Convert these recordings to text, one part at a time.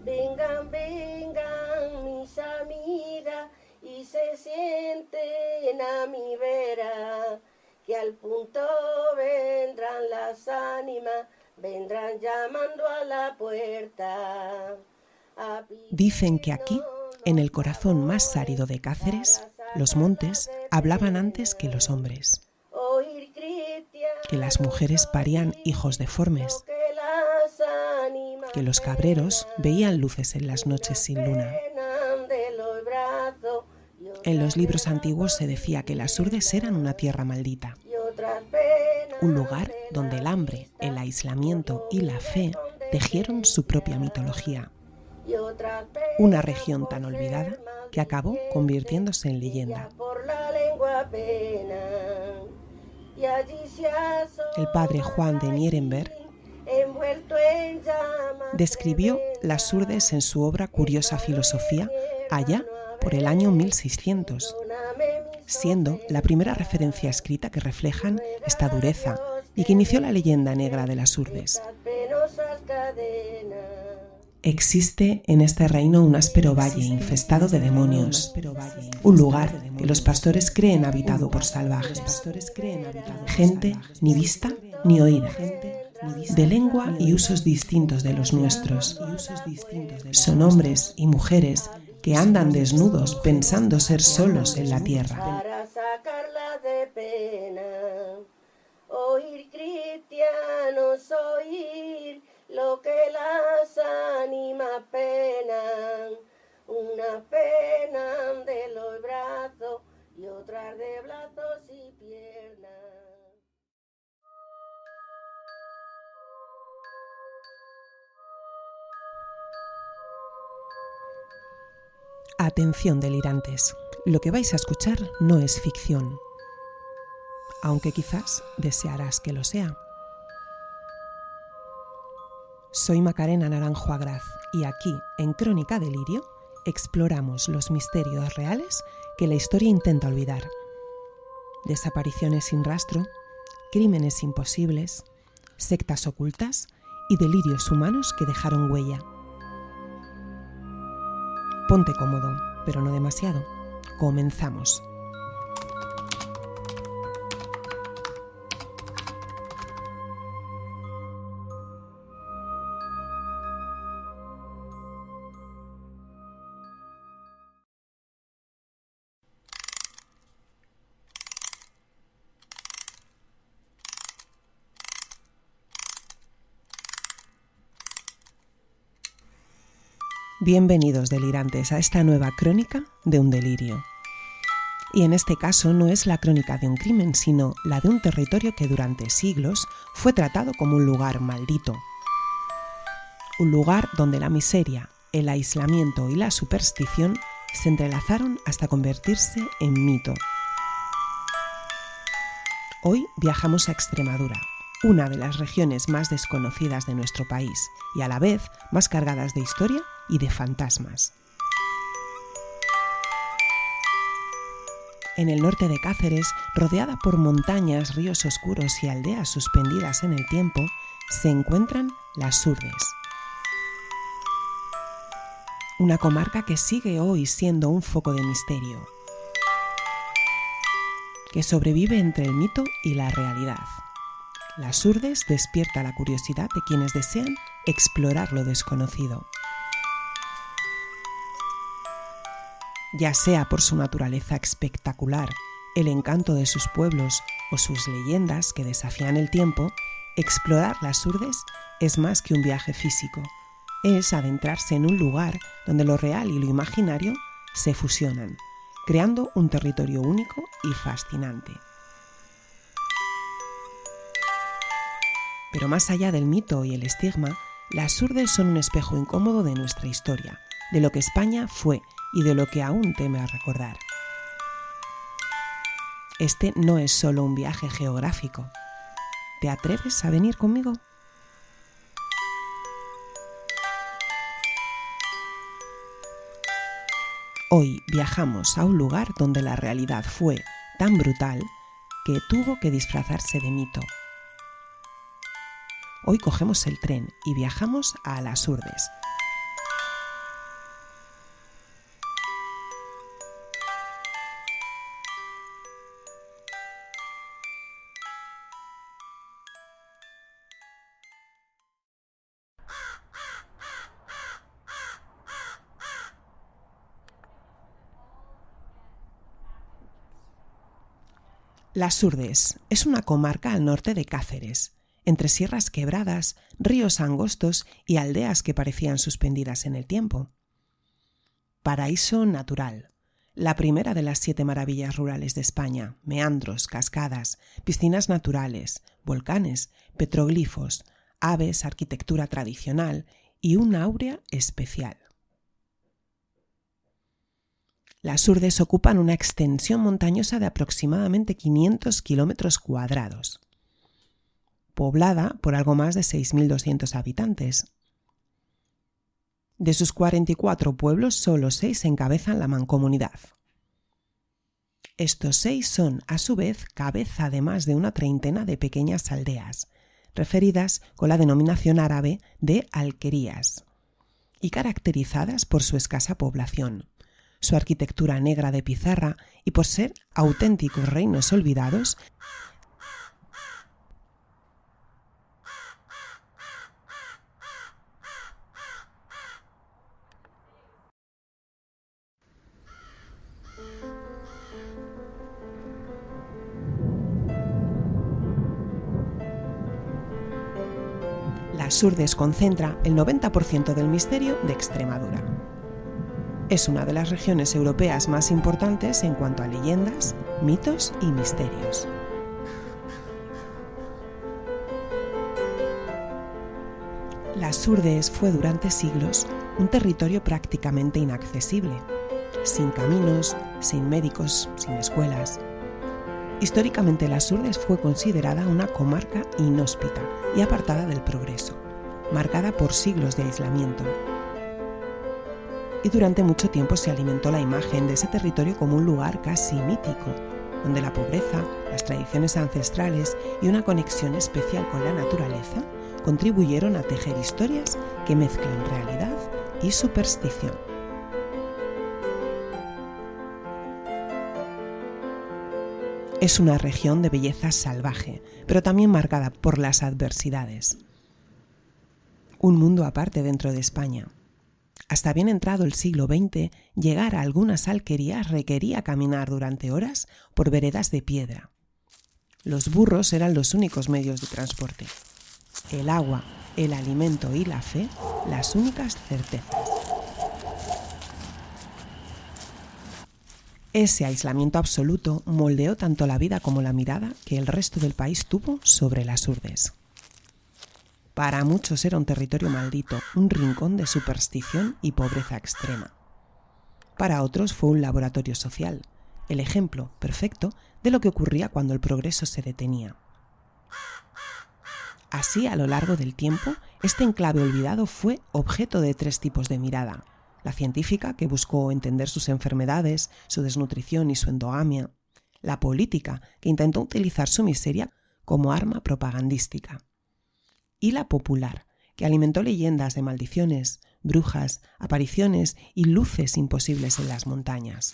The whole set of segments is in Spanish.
Vengan, vengan mis amigas y se sienten a mi vera, que al punto vendrán las ánimas, vendrán llamando a la puerta. Dicen que aquí, en el corazón más árido de Cáceres, los montes hablaban antes que los hombres, que las mujeres parían hijos deformes, que los cabreros veían luces en las noches sin luna. En los libros antiguos se decía que las Urdes eran una tierra maldita, un lugar donde el hambre, el aislamiento y la fe tejieron su propia mitología. Una región tan olvidada que acabó convirtiéndose en leyenda. El padre Juan de Nierenberg describió las Urdes en su obra Curiosa Filosofía allá por el año 1600, siendo la primera referencia escrita que reflejan esta dureza y que inició la leyenda negra de las Urdes. Existe en este reino un áspero valle infestado de demonios, un lugar que los pastores creen habitado por salvajes, gente ni vista ni oída, de lengua y usos distintos de los nuestros. Son hombres y mujeres que andan desnudos pensando ser solos en la tierra. Oír cristianos, oír lo que las ánimas penan, unas penan de los brazos y otras de brazos y piernas. Atención, delirantes, lo que vais a escuchar no es ficción, aunque quizás desearás que lo sea. Soy Macarena Naranjo Agraz y aquí, en Crónica Delirio, exploramos los misterios reales que la historia intenta olvidar. Desapariciones sin rastro, crímenes imposibles, sectas ocultas y delirios humanos que dejaron huella. Ponte cómodo, pero no demasiado. Comenzamos. Bienvenidos, delirantes, a esta nueva crónica de un delirio. Y en este caso no es la crónica de un crimen, sino la de un territorio que durante siglos fue tratado como un lugar maldito. Un lugar donde la miseria, el aislamiento y la superstición se entrelazaron hasta convertirse en mito. Hoy viajamos a Extremadura, una de las regiones más desconocidas de nuestro país y a la vez más cargadas de historia y de fantasmas. En el norte de Cáceres, rodeada por montañas, ríos oscuros y aldeas suspendidas en el tiempo, se encuentran las Urdes. Una comarca que sigue hoy siendo un foco de misterio, que sobrevive entre el mito y la realidad. Las Urdes despierta la curiosidad de quienes desean explorar lo desconocido. Ya sea por su naturaleza espectacular, el encanto de sus pueblos o sus leyendas que desafían el tiempo, explorar las Urdes es más que un viaje físico. Es adentrarse en un lugar donde lo real y lo imaginario se fusionan, creando un territorio único y fascinante. Pero más allá del mito y el estigma, las Urdes son un espejo incómodo de nuestra historia, de lo que España fue y de lo que aún teme a recordar. Este no es solo un viaje geográfico. ¿Te atreves a venir conmigo? Hoy viajamos a un lugar donde la realidad fue tan brutal que tuvo que disfrazarse de mito. Hoy cogemos el tren y viajamos a las Urdes. Las Urdes es una comarca al norte de Cáceres, entre sierras quebradas, ríos angostos y aldeas que parecían suspendidas en el tiempo. Paraíso natural, la primera de las 7 maravillas rurales de España: meandros, cascadas, piscinas naturales, volcanes, petroglifos, aves, arquitectura tradicional y un áurea especial. Las Urdes ocupan una extensión montañosa de aproximadamente 500 kilómetros cuadrados, poblada por algo más de 6.200 habitantes. De sus 44 pueblos, solo 6 encabezan la mancomunidad. Estos 6 son, a su vez, cabeza de más de una treintena de pequeñas aldeas, referidas con la denominación árabe de alquerías, y caracterizadas por su escasa población, su arquitectura negra de pizarra y por ser auténticos reinos olvidados. Las Urdes concentra el 90% del misterio de Extremadura. Es una de las regiones europeas más importantes en cuanto a leyendas, mitos y misterios. Las Urdes fue durante siglos un territorio prácticamente inaccesible, sin caminos, sin médicos, sin escuelas. Históricamente, Las Urdes fue considerada una comarca inhóspita y apartada del progreso, marcada por siglos de aislamiento. Y durante mucho tiempo se alimentó la imagen de ese territorio como un lugar casi mítico, donde la pobreza, las tradiciones ancestrales y una conexión especial con la naturaleza contribuyeron a tejer historias que mezclan realidad y superstición. Es una región de belleza salvaje, pero también marcada por las adversidades. Un mundo aparte dentro de España. Hasta bien entrado el siglo XX, llegar a algunas alquerías requería caminar durante horas por veredas de piedra. Los burros eran los únicos medios de transporte. El agua, el alimento y la fe, las únicas certezas. Ese aislamiento absoluto moldeó tanto la vida como la mirada que el resto del país tuvo sobre Las Urdes. Para muchos era un territorio maldito, un rincón de superstición y pobreza extrema. Para otros fue un laboratorio social, el ejemplo perfecto de lo que ocurría cuando el progreso se detenía. Así, a lo largo del tiempo, este enclave olvidado fue objeto de 3 tipos de mirada: la científica, que buscó entender sus enfermedades, su desnutrición y su endogamia; la política, que intentó utilizar su miseria como arma propagandística; y la popular, que alimentó leyendas de maldiciones, brujas, apariciones y luces imposibles en las montañas.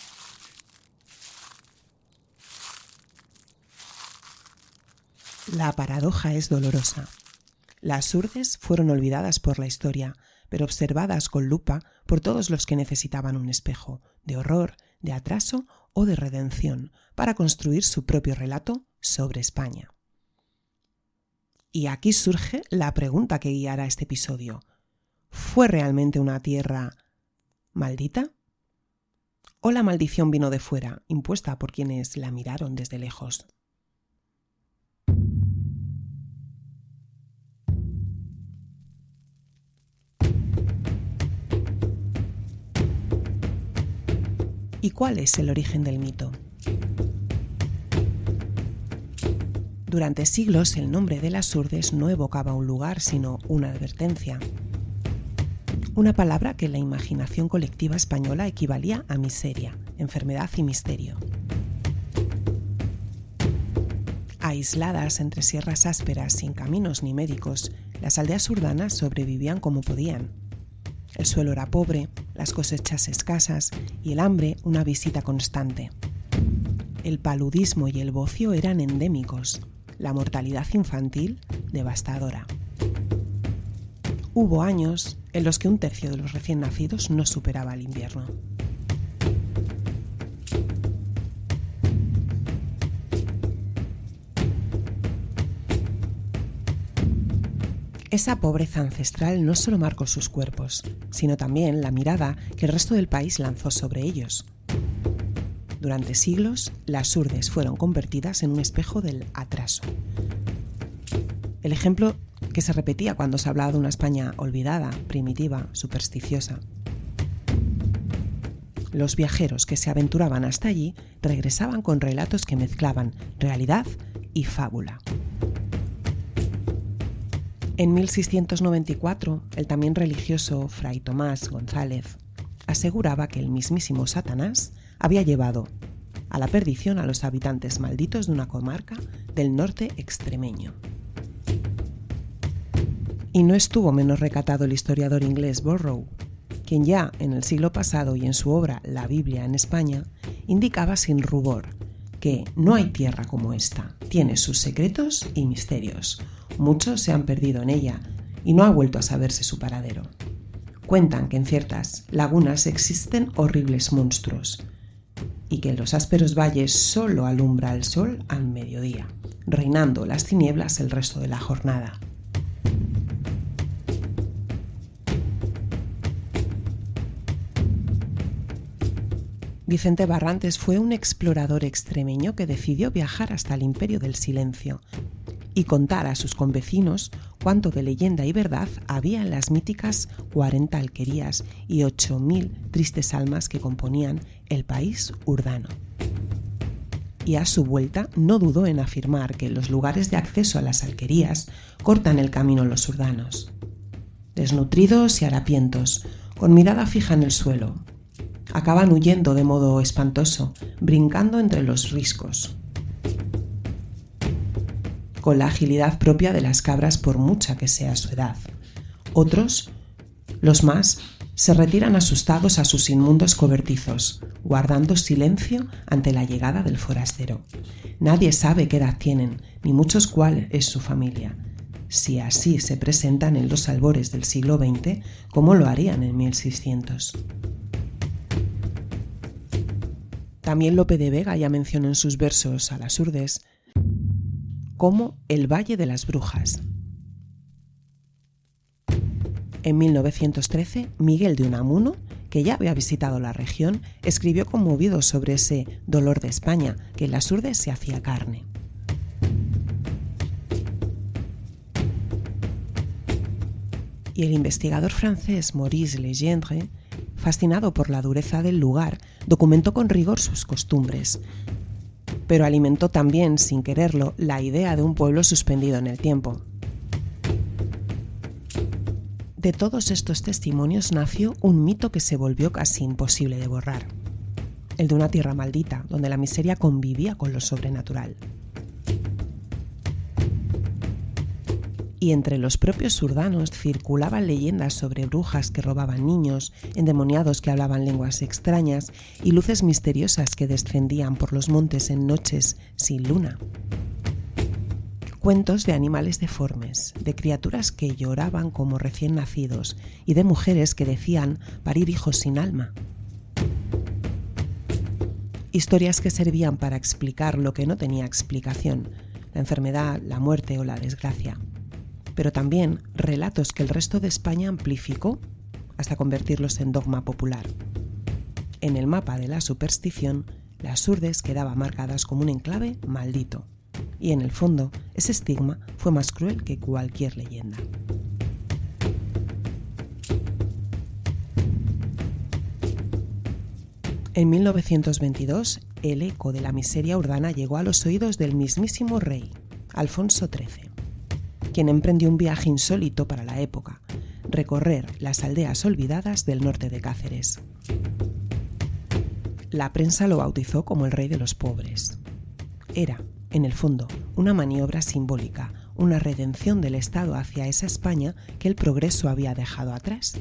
La paradoja es dolorosa. Las Urdes fueron olvidadas por la historia, pero observadas con lupa por todos los que necesitaban un espejo de horror, de atraso o de redención para construir su propio relato sobre España. Y aquí surge la pregunta que guiará este episodio. ¿Fue realmente una tierra maldita? ¿O la maldición vino de fuera, impuesta por quienes la miraron desde lejos? ¿Y cuál es el origen del mito? Durante siglos el nombre de Las Urdes no evocaba un lugar, sino una advertencia. Una palabra que en la imaginación colectiva española equivalía a miseria, enfermedad y misterio. Aisladas entre sierras ásperas, sin caminos ni médicos, las aldeas urbanas sobrevivían como podían. El suelo era pobre, las cosechas escasas y el hambre una visita constante. El paludismo y el bocio eran endémicos, la mortalidad infantil devastadora. Hubo años en los que 1/3 de los recién nacidos no superaba el invierno. Esa pobreza ancestral no solo marcó sus cuerpos, sino también la mirada que el resto del país lanzó sobre ellos. Durante siglos, las urdes fueron convertidas en un espejo del atraso. El ejemplo que se repetía cuando se hablaba de una España olvidada, primitiva, supersticiosa. Los viajeros que se aventuraban hasta allí regresaban con relatos que mezclaban realidad y fábula. En 1694, el también religioso Fray Tomás González aseguraba que el mismísimo Satanás había llevado a la perdición a los habitantes malditos de una comarca del norte extremeño. Y no estuvo menos recatado el historiador inglés Burrough, quien ya en el siglo pasado y en su obra La Biblia en España indicaba sin rubor que no hay tierra como esta, tiene sus secretos y misterios. Muchos se han perdido en ella y no ha vuelto a saberse su paradero. Cuentan que en ciertas lagunas existen horribles monstruos y que en los ásperos valles solo alumbra el sol al mediodía, reinando las tinieblas el resto de la jornada. Vicente Barrantes fue un explorador extremeño que decidió viajar hasta el Imperio del Silencio y contar a sus convecinos cuánto de leyenda y verdad había en las míticas 40 alquerías y 8.000 tristes almas que componían el país urdano. Y a su vuelta no dudó en afirmar que los lugares de acceso a las alquerías cortan el camino los urdanos. Desnutridos y harapientos, con mirada fija en el suelo, acaban huyendo de modo espantoso, brincando entre los riscos, con la agilidad propia de las cabras por mucha que sea su edad. Otros, los más, se retiran asustados a sus inmundos cobertizos, guardando silencio ante la llegada del forastero. Nadie sabe qué edad tienen, ni muchos cuál es su familia. Si así se presentan en los albores del siglo XX, ¿cómo lo harían en 1600? También Lope de Vega ya menciona en sus versos a las urdes como el Valle de las Brujas. En 1913, Miguel de Unamuno, que ya había visitado la región, escribió conmovido sobre ese dolor de España, que en las urdes se hacía carne. Y el investigador francés Maurice Legendre, fascinado por la dureza del lugar, documentó con rigor sus costumbres, pero alimentó también, sin quererlo, la idea de un pueblo suspendido en el tiempo. De todos estos testimonios nació un mito que se volvió casi imposible de borrar, el de una tierra maldita, donde la miseria convivía con lo sobrenatural. Y entre los propios urdanos circulaban leyendas sobre brujas que robaban niños, endemoniados que hablaban lenguas extrañas y luces misteriosas que descendían por los montes en noches sin luna. Cuentos de animales deformes, de criaturas que lloraban como recién nacidos y de mujeres que decían parir hijos sin alma. Historias que servían para explicar lo que no tenía explicación, la enfermedad, la muerte o la desgracia. Pero también relatos que el resto de España amplificó hasta convertirlos en dogma popular. En el mapa de la superstición, las urdes quedaban marcadas como un enclave maldito, y en el fondo ese estigma fue más cruel que cualquier leyenda. En 1922, el eco de la miseria urdana llegó a los oídos del mismísimo rey, Alfonso XIII, quien emprendió un viaje insólito para la época, recorrer las aldeas olvidadas del norte de Cáceres. La prensa lo bautizó como el rey de los pobres. Era, en el fondo, una maniobra simbólica, una redención del Estado hacia esa España que el progreso había dejado atrás.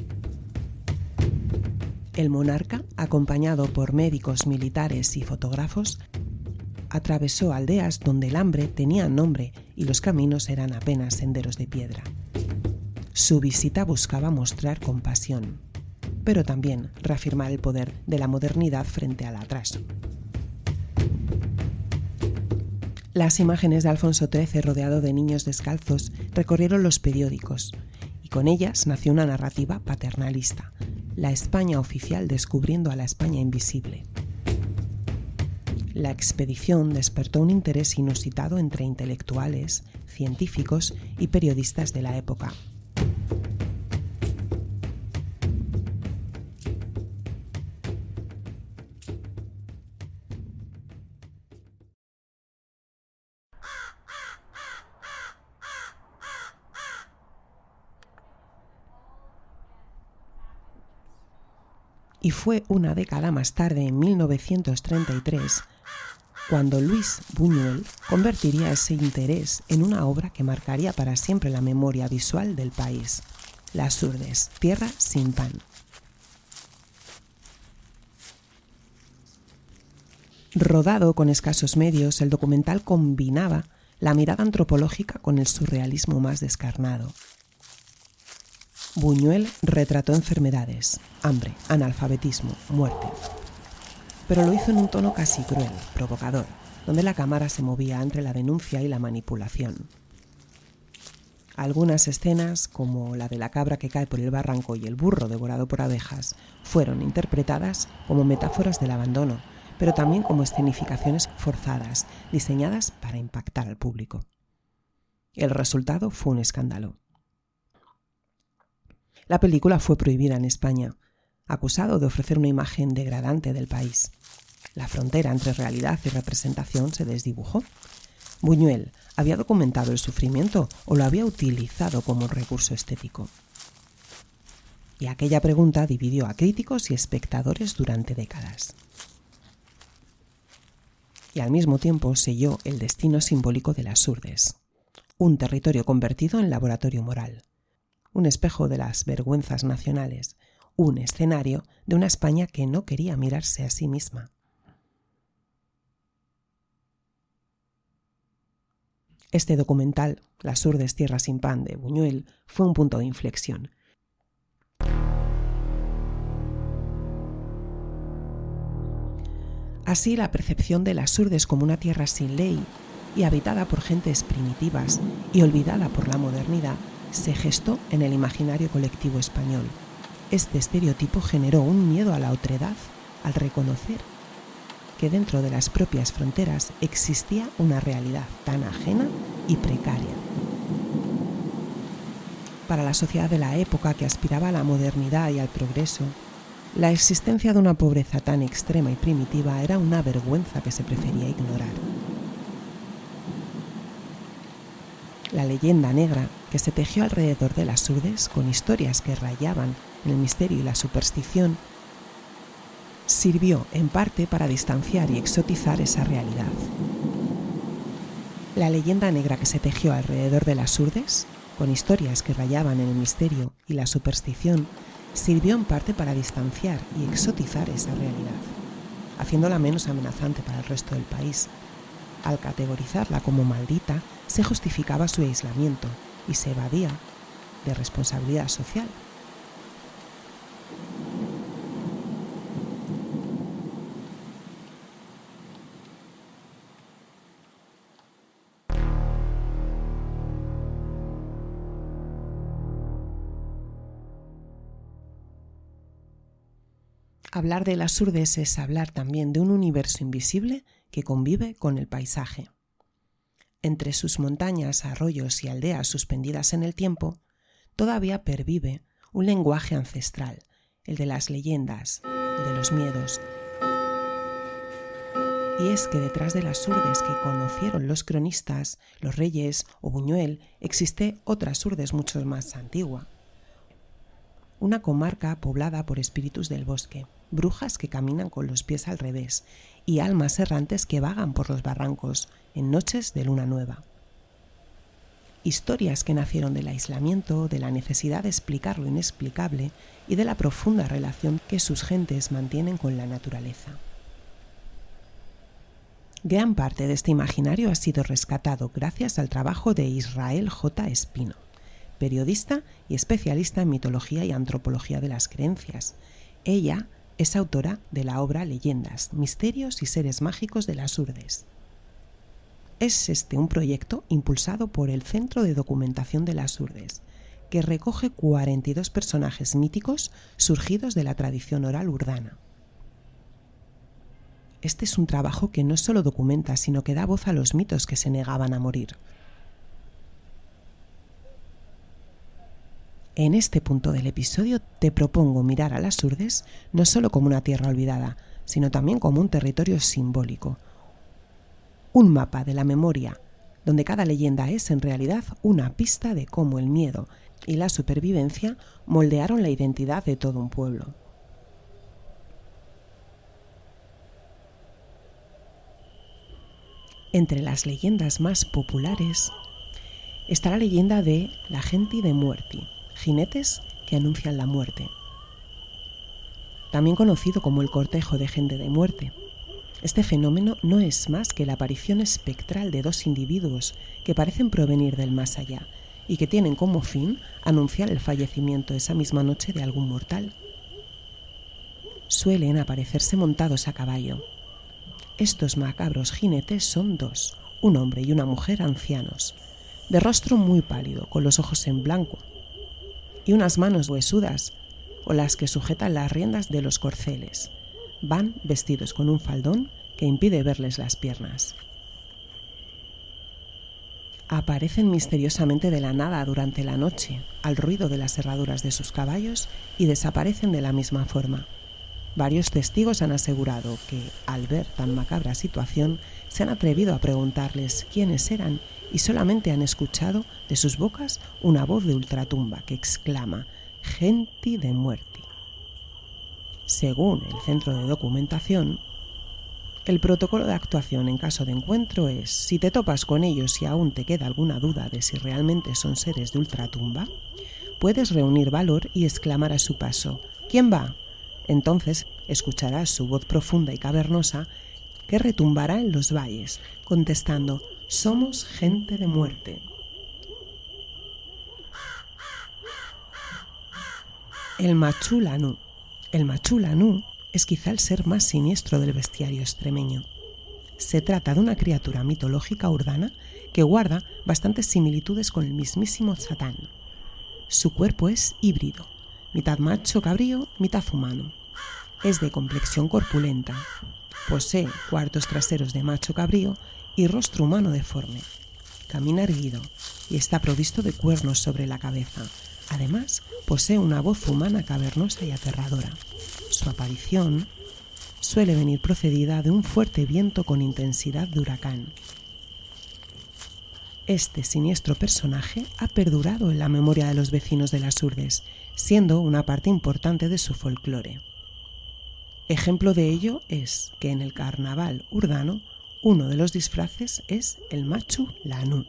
El monarca, acompañado por médicos, militares y fotógrafos, atravesó aldeas donde el hambre tenía nombre y los caminos eran apenas senderos de piedra. Su visita buscaba mostrar compasión, pero también reafirmar el poder de la modernidad frente al atraso. Las imágenes de Alfonso XIII rodeado de niños descalzos recorrieron los periódicos y con ellas nació una narrativa paternalista, la España oficial descubriendo a la España invisible. La expedición despertó un interés inusitado entre intelectuales, científicos y periodistas de la época. Y fue una década más tarde, en 1933, cuando Luis Buñuel convertiría ese interés en una obra que marcaría para siempre la memoria visual del país, Las Urdes, Tierra sin pan. Rodado con escasos medios, el documental combinaba la mirada antropológica con el surrealismo más descarnado. Buñuel retrató enfermedades, hambre, analfabetismo, muerte. Pero lo hizo en un tono casi cruel, provocador, donde la cámara se movía entre la denuncia y la manipulación. Algunas escenas, como la de la cabra que cae por el barranco y el burro devorado por abejas, fueron interpretadas como metáforas del abandono, pero también como escenificaciones forzadas, diseñadas para impactar al público. El resultado fue un escándalo. La película fue prohibida en España, acusado de ofrecer una imagen degradante del país. La frontera entre realidad y representación se desdibujó. Buñuel había documentado el sufrimiento o lo había utilizado como un recurso estético. Y aquella pregunta dividió a críticos y espectadores durante décadas. Y al mismo tiempo selló el destino simbólico de Las Urdes, un territorio convertido en laboratorio moral, un espejo de las vergüenzas nacionales, un escenario de una España que no quería mirarse a sí misma. Este documental, Las Urdes, Tierra sin pan, de Buñuel, fue un punto de inflexión. Así, la percepción de Las Urdes como una tierra sin ley y habitada por gentes primitivas y olvidada por la modernidad se gestó en el imaginario colectivo español. Este estereotipo generó un miedo a la otredad al reconocer que dentro de las propias fronteras existía una realidad tan ajena y precaria. Para la sociedad de la época, que aspiraba a la modernidad y al progreso, la existencia de una pobreza tan extrema y primitiva era una vergüenza que se prefería ignorar. La leyenda negra que se tejió alrededor de Las Urdes, con historias que rayaban en el misterio y la superstición, sirvió en parte para distanciar y exotizar esa realidad. La leyenda negra que se tejió alrededor de Las Urdes, con historias que rayaban en el misterio y la superstición, sirvió en parte para distanciar y exotizar esa realidad, haciéndola menos amenazante para el resto del país. Al categorizarla como maldita, se justificaba su aislamiento y se evadía de responsabilidad social. Hablar de Las Urdes es hablar también de un universo invisible que convive con el paisaje. Entre sus montañas, arroyos y aldeas suspendidas en el tiempo, todavía pervive un lenguaje ancestral, el de las leyendas, el de los miedos. Y es que detrás de Las Urdes que conocieron los cronistas, los reyes o Buñuel, existe otra Urdes mucho más antigua. Una comarca poblada por espíritus del bosque, brujas que caminan con los pies al revés y almas errantes que vagan por los barrancos en noches de luna nueva. Historias que nacieron del aislamiento, de la necesidad de explicar lo inexplicable y de la profunda relación que sus gentes mantienen con la naturaleza. Gran parte de este imaginario ha sido rescatado gracias al trabajo de Israel J. Espino, periodista y especialista en mitología y antropología de las creencias. Ella es autora de la obra Leyendas, misterios y seres mágicos de Las Urdes. Es este un proyecto impulsado por el Centro de Documentación de las Urdes, que recoge 42 personajes míticos surgidos de la tradición oral urdana. Este es un trabajo que no solo documenta, sino que da voz a los mitos que se negaban a morir. En este punto del episodio te propongo mirar a las Urdes no solo como una tierra olvidada, sino también como un territorio simbólico. Un mapa de la memoria, donde cada leyenda es en realidad una pista de cómo el miedo y la supervivencia moldearon la identidad de todo un pueblo. Entre las leyendas más populares está la leyenda de la Genti de Muerti, jinetes que anuncian la muerte, también conocido como el cortejo de gente de muerte. Este fenómeno no es más que la aparición espectral de dos individuos que parecen provenir del más allá y que tienen como fin anunciar el fallecimiento esa misma noche de algún mortal. Suelen aparecerse montados a caballo. Estos macabros jinetes son dos, un hombre y una mujer ancianos, de rostro muy pálido, con los ojos en blanco, y unas manos huesudas, o las que sujetan las riendas de los corceles. Van vestidos con un faldón que impide verles las piernas. Aparecen misteriosamente de la nada durante la noche, al ruido de las herraduras de sus caballos, y desaparecen de la misma forma. Varios testigos han asegurado que, al ver tan macabra situación, se han atrevido a preguntarles quiénes eran y solamente han escuchado de sus bocas una voz de ultratumba que exclama «Genti de Muerti». Según el Centro de Documentación, el protocolo de actuación en caso de encuentro es: si te topas con ellos y aún te queda alguna duda de si realmente son seres de ultratumba, puedes reunir valor y exclamar a su paso «¿Quién va?». Entonces escucharás su voz profunda y cavernosa que retumbará en los valles, contestando «Somos gente de muerte». El Machu Lanú. El Machu Lanú es quizá el ser más siniestro del bestiario extremeño. Se trata de una criatura mitológica urdana que guarda bastantes similitudes con el mismísimo Satán. Su cuerpo es híbrido, mitad macho cabrío, mitad humano. Es de complexión corpulenta, posee cuartos traseros de macho cabrío y rostro humano deforme. Camina erguido y está provisto de cuernos sobre la cabeza. Además, posee una voz humana cavernosa y aterradora. Su aparición suele venir procedida de un fuerte viento con intensidad de huracán. Este siniestro personaje ha perdurado en la memoria de los vecinos de las Urdes, siendo una parte importante de su folclore. Ejemplo de ello es que en el carnaval urdano uno de los disfraces es el Machu Lanú.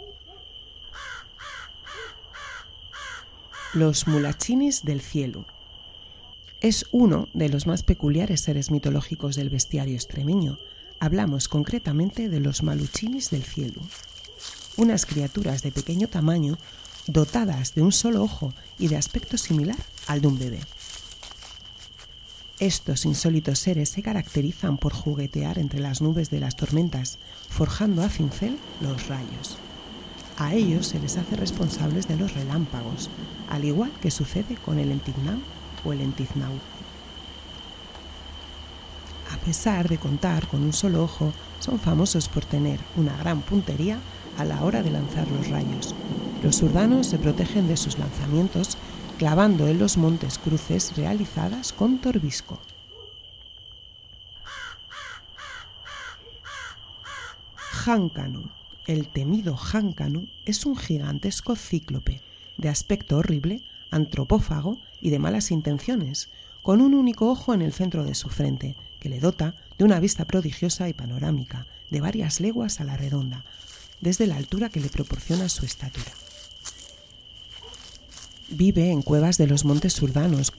Los mulachinis del cielo. Es uno de los más peculiares seres mitológicos del bestiario extremeño. Hablamos concretamente de los maluchinis del cielo, unas criaturas de pequeño tamaño dotadas de un solo ojo y de aspecto similar al de un bebé. Estos insólitos seres se caracterizan por juguetear entre las nubes de las tormentas, forjando a cincel los rayos. A ellos se les hace responsables de los relámpagos, al igual que sucede con el entignau o el entiznau. A pesar de contar con un solo ojo, son famosos por tener una gran puntería a la hora de lanzar los rayos. Los urdanos se protegen de sus lanzamientos clavando en los montes cruces realizadas con torbisco. Jáncanu. El temido Jáncanu es un gigantesco cíclope, de aspecto horrible, antropófago y de malas intenciones, con un único ojo en el centro de su frente, que le dota de una vista prodigiosa y panorámica, de varias leguas a la redonda, desde la altura que le proporciona su estatura. Vive en cuevas de los montes urdanos,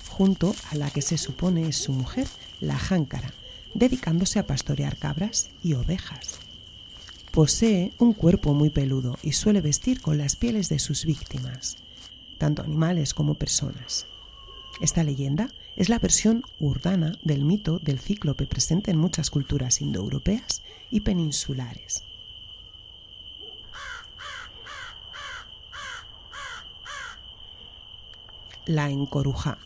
junto a la que se supone es su mujer, la Jáncara, dedicándose a pastorear cabras y ovejas. Posee un cuerpo muy peludo y suele vestir con las pieles de sus víctimas, tanto animales como personas. Esta leyenda es la versión urdana del mito del cíclope presente en muchas culturas indoeuropeas y peninsulares. la Encorujá.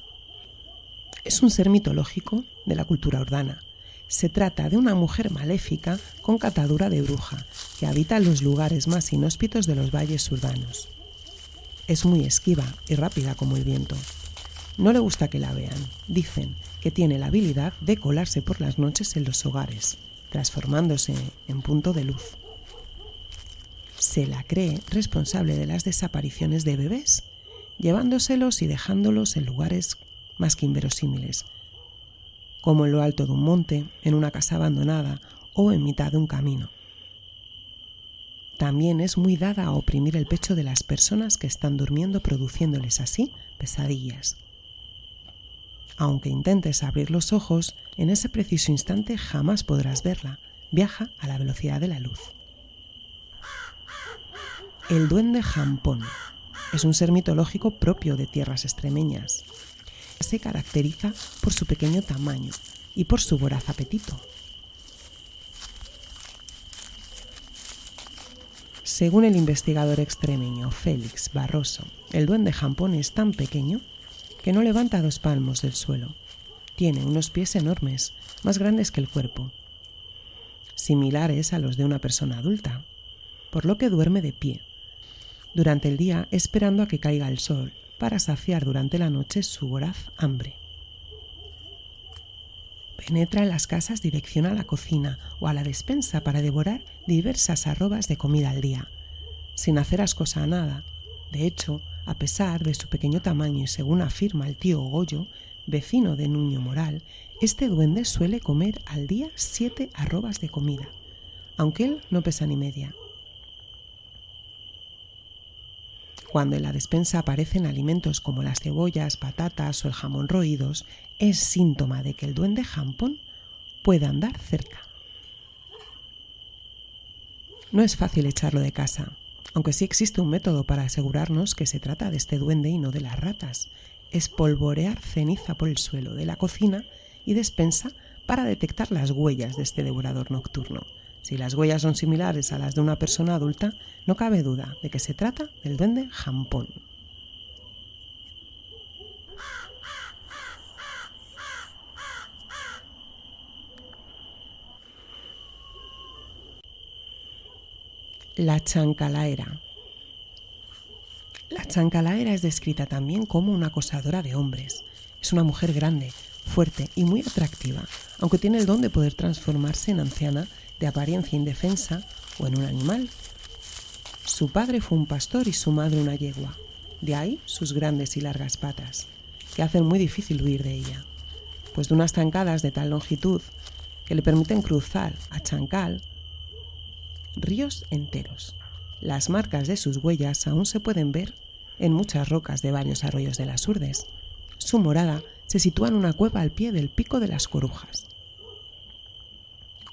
Es un ser mitológico de la cultura urbana. Se trata de una mujer maléfica con catadura de bruja que habita en los lugares más inhóspitos de los valles urbanos. Es muy esquiva y rápida como el viento. No le gusta que la vean. Dicen que tiene la habilidad de colarse por las noches en los hogares, transformándose en punto de luz. Se la cree responsable de las desapariciones de bebés, llevándoselos y dejándolos en lugares más que inverosímiles, como en lo alto de un monte, en una casa abandonada o en mitad de un camino. También es muy dada a oprimir el pecho de las personas que están durmiendo, produciéndoles así pesadillas. Aunque intentes abrir los ojos, en ese preciso instante jamás podrás verla. Viaja a la velocidad de la luz. El duende Jampón es un ser mitológico propio de tierras extremeñas. Se caracteriza por su pequeño tamaño y por su voraz apetito. Según el investigador extremeño Félix Barroso, el duende Jampón es tan pequeño que no levanta 2 palmos del suelo. Tiene unos pies enormes, más grandes que el cuerpo, similares a los de una persona adulta, por lo que duerme de pie durante el día esperando a que caiga el sol para saciar durante la noche su voraz hambre. Penetra en las casas dirección a la cocina o a la despensa para devorar diversas arrobas de comida al día, sin hacer ascosa a nada. De hecho, a pesar de su pequeño tamaño y según afirma el tío Goyo, vecino de Nuño Moral, este duende suele comer al día 7 arrobas de comida, aunque él no pesa ni media. Cuando en la despensa aparecen alimentos como las cebollas, patatas o el jamón roídos, es síntoma de que el duende Jampón puede andar cerca. No es fácil echarlo de casa, aunque sí existe un método para asegurarnos que se trata de este duende y no de las ratas. Espolvorear ceniza por el suelo de la cocina y despensa para detectar las huellas de este devorador nocturno. Si las huellas son similares a las de una persona adulta, no cabe duda de que se trata del duende Jampón. La chancalaera. La chancalaera es descrita también como una acosadora de hombres. Es una mujer grande, fuerte y muy atractiva, aunque tiene el don de poder transformarse en anciana de apariencia indefensa o en un animal. Su padre fue un pastor y su madre una yegua, de ahí sus grandes y largas patas, que hacen muy difícil huir de ella, pues de unas zancadas de tal longitud que le permiten cruzar a chancal ríos enteros. Las marcas de sus huellas aún se pueden ver en muchas rocas de varios arroyos de las Urdes. Su morada se sitúa en una cueva al pie del Pico de las Corujas.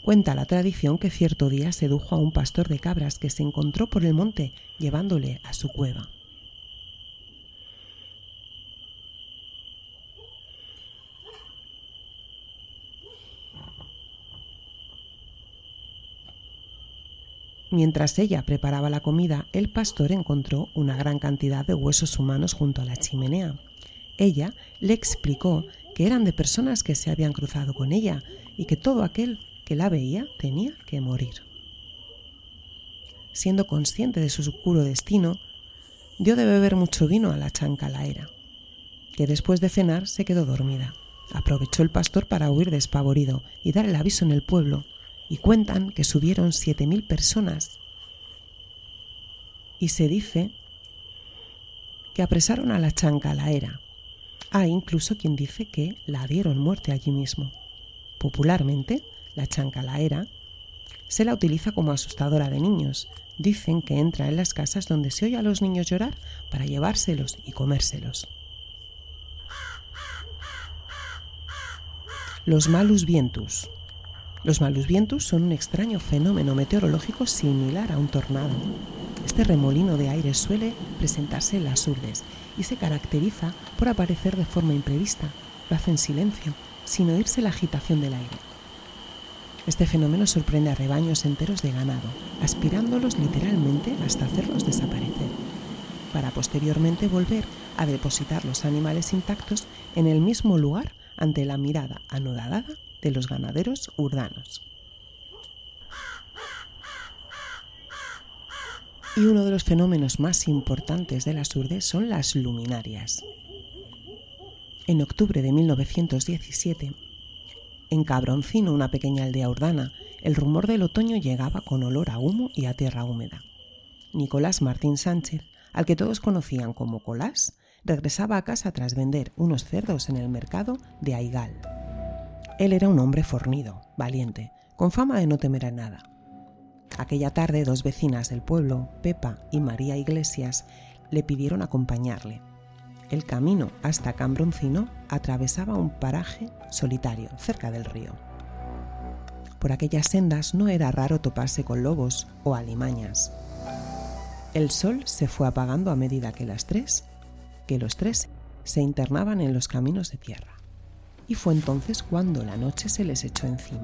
Cuenta la tradición que cierto día sedujo a un pastor de cabras que se encontró por el monte llevándole a su cueva. Mientras ella preparaba la comida, el pastor encontró una gran cantidad de huesos humanos junto a la chimenea. Ella le explicó que eran de personas que se habían cruzado con ella y que todo aquel que la veía tenía que morir. Siendo consciente de su oscuro destino, dio de beber mucho vino a la chancalaera, que después de cenar se quedó dormida. Aprovechó el pastor para huir despavorido y dar el aviso en el pueblo, y cuentan que subieron 7.000 personas. Y se dice que apresaron a la chancalaera. Hay incluso quien dice que la dieron muerte allí mismo. Popularmente, la chancalaera se la utiliza como asustadora de niños. Dicen que entra en las casas donde se oye a los niños llorar para llevárselos y comérselos. Los malus vientus. Los malus vientus son un extraño fenómeno meteorológico similar a un tornado. Este remolino de aire suele presentarse en las Urdes y se caracteriza por aparecer de forma imprevista. Lo hace en silencio, sin oírse la agitación del aire. Este fenómeno sorprende a rebaños enteros de ganado, aspirándolos literalmente hasta hacerlos desaparecer. para posteriormente volver a depositar los animales intactos en el mismo lugar ante la mirada anodada de los ganaderos urdanos. Y uno de los fenómenos más importantes de las Urdes son las luminarias. En octubre de 1917, en Cabroncino, una pequeña aldea urdana, el rumor del otoño llegaba con olor a humo y a tierra húmeda. Nicolás Martín Sánchez, al que todos conocían como Colás, regresaba a casa tras vender unos cerdos en el mercado de Aigal. Él era un hombre fornido, valiente, con fama de no temer a nada. Aquella tarde, dos vecinas del pueblo, Pepa y María Iglesias, le pidieron acompañarle. El camino hasta Cabroncino atravesaba un paraje solitario, cerca del río. Por aquellas sendas no era raro toparse con lobos o alimañas. El sol se fue apagando a medida que los tres se internaban en los caminos de tierra. Y fue entonces cuando la noche se les echó encima.